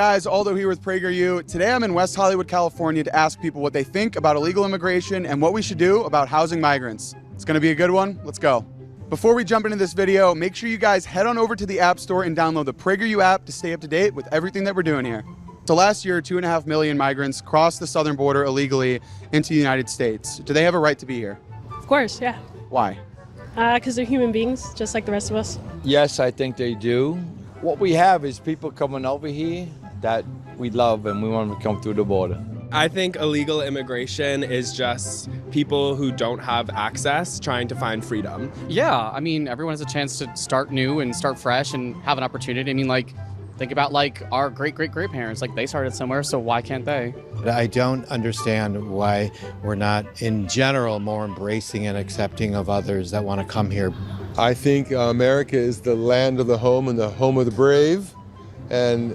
Guys, Aldo here with PragerU. Today I'm in West Hollywood, California to ask people what they think about illegal immigration and what we should do about housing migrants. It's gonna be a good one. Let's go. Before we jump into this video, make sure you guys head on over to the App Store and download the PragerU app to stay up to date with everything that we're doing here. So last year, 2.5 million migrants crossed the southern border illegally into the United States. Do they have a right to be here? Of course, yeah. Why? Because they're human beings, just like the rest of us. Yes, I think they do. What we have is people coming over here that we love and we want them to come through the border. I think illegal immigration is just people who don't have access trying to find freedom. Yeah, I mean, everyone has a chance to start new and start fresh and have an opportunity. I mean, like, think about like our great-great-great-parents. Like, they started somewhere, so why can't they? I don't understand why we're not, in general, more embracing and accepting of others that want to come here. I think America is the land of the home and the home of the brave. And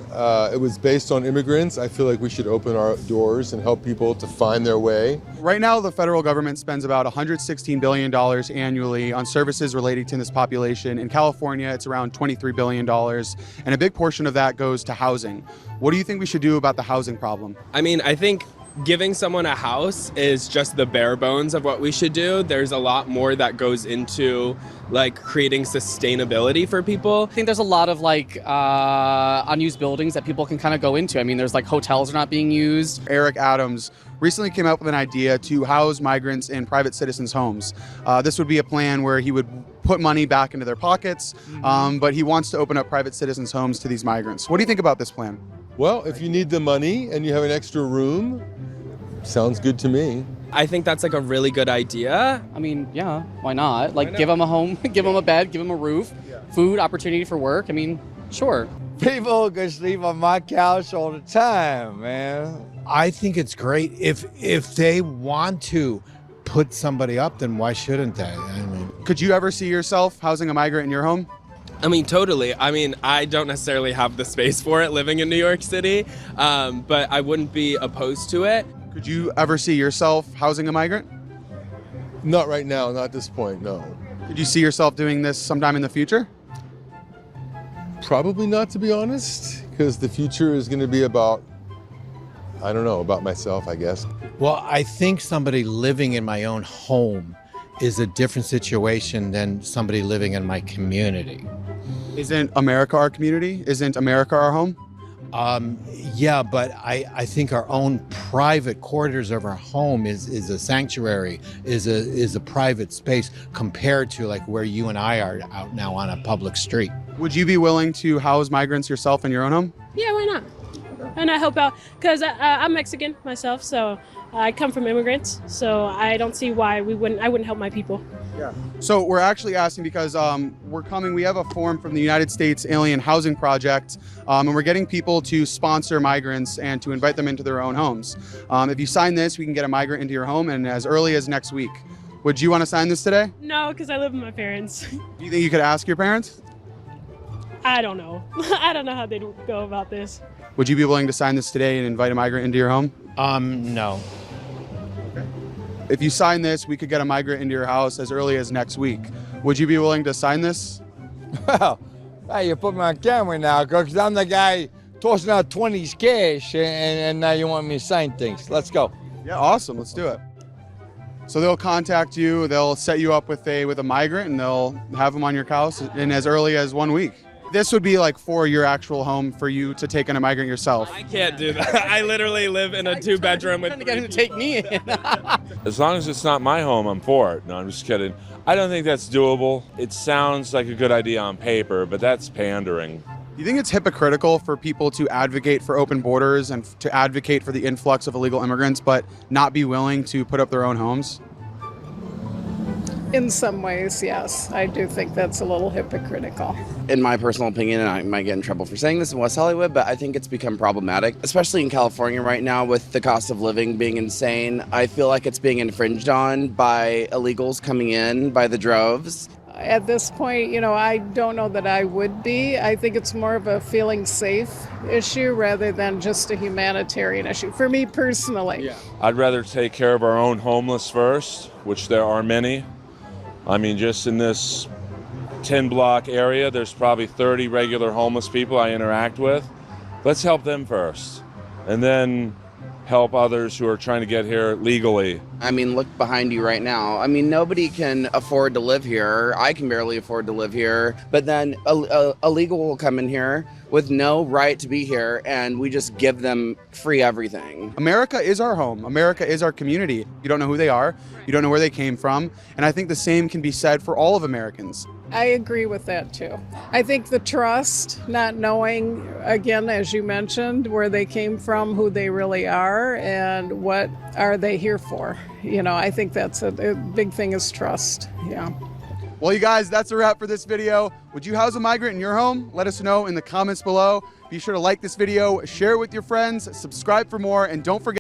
it was based on immigrants. I feel like we should open our doors and help people to find their way. Right now, the federal government spends about $116 billion annually on services relating to this population. In California, it's around $23 billion, and a big portion of that goes to housing. What do you think we should do about the housing problem? I mean, I think giving someone a house is just the bare bones of what we should do. There's a lot more that goes into like creating sustainability for people. I think there's a lot of like unused buildings that people can kind of go into. I mean, there's like hotels are not being used. Eric Adams recently came up with an idea to house migrants in private citizens' homes. This would be a plan where he would put money back into their pockets, but he wants to open up private citizens' homes to these migrants. What do you think about this plan? Well, if you need the money and you have an extra room, sounds good to me. I think that's like a really good idea. I mean, yeah, why not? Like, give them a home, give them a bed, give them a roof, food, opportunity for work. I mean, sure. People can sleep on my couch all the time, man. I think it's great. If they want to put somebody up, then why shouldn't they? I mean, Could you ever see yourself housing a migrant in your home? I mean, totally. I mean, I don't necessarily have the space for it living in New York City, but I wouldn't be opposed to it. Could you ever see yourself housing a migrant? Not right now, not at this point, no. Could you see yourself doing this sometime in the future? Probably not, to be honest, because the future is going to be about, I don't know, about myself, I guess. well, I think somebody living in my own home is a different situation than somebody living in my community. Isn't America our community? Isn't America our home? Yeah, but I think our own private quarters of our home is a sanctuary, is a private space compared to like where you and I are out now on a public street. Would you be willing to house migrants yourself in your own home? Yeah, why not? And I help out because I'm Mexican myself, so I come from immigrants. So I don't see why I wouldn't help my people. Yeah. So we're actually asking because we have a form from the United States Alien Housing Project, and we're getting people to sponsor migrants and to invite them into their own homes. If you sign this, we can get a migrant into your home, and as early as next week. Would you want to sign this today? No, because I live with my parents. Do you think you could ask your parents? I don't know. I don't know how they'd go about this. Would you be willing to sign this today and invite a migrant into your home? No. If you sign this, we could get a migrant into your house as early as next week. Would you be willing to sign this? Well, hey, you put me on camera now because I'm the guy tossing out 20s cash and now you want me to sign things. Let's go. Yeah, awesome. Let's do it. So they'll contact you, they'll set you up with a migrant, and they'll have them on your house in as early as 1 week. This would be like for your actual home for you to take in a migrant yourself. I can't do that. I literally live in a 2-bedroom with. Trying to get him to take me in. As long as it's not my home, I'm for it. No, I'm just kidding. I don't think that's doable. It sounds like a good idea on paper, but that's pandering. Do you think it's hypocritical for people to advocate for open borders and to advocate for the influx of illegal immigrants, but not be willing to put up their own homes? In some ways, yes. I do think that's a little hypocritical. In my personal opinion, and I might get in trouble for saying this in West Hollywood, but I think it's become problematic, especially in California right now with the cost of living being insane. I feel like it's being infringed on by illegals coming in by the droves. At this point, I don't know that I would be. I think it's more of a feeling safe issue rather than just a humanitarian issue, for me personally. Yeah. I'd rather take care of our own homeless first, which there are many. I mean, just in this 10-block area, there's probably 30 regular homeless people I interact with. Let's help them first, and then help others who are trying to get here legally. I mean, look behind you right now. I mean, nobody can afford to live here. I can barely afford to live here. But then illegal will come in here with no right to be here, and we just give them free everything. America is our home. America is our community. You don't know who they are. You don't know where they came from. And I think the same can be said for all of Americans. I agree with that too. I think the trust, not knowing, again, as you mentioned, where they came from, who they really are, and what are they here for. You know, I think that's a big thing is trust. Yeah. Well, you guys, that's a wrap for this video. Would you house a migrant in your home? Let us know in the comments below. Be sure to like this video, share it with your friends, subscribe for more, and don't forget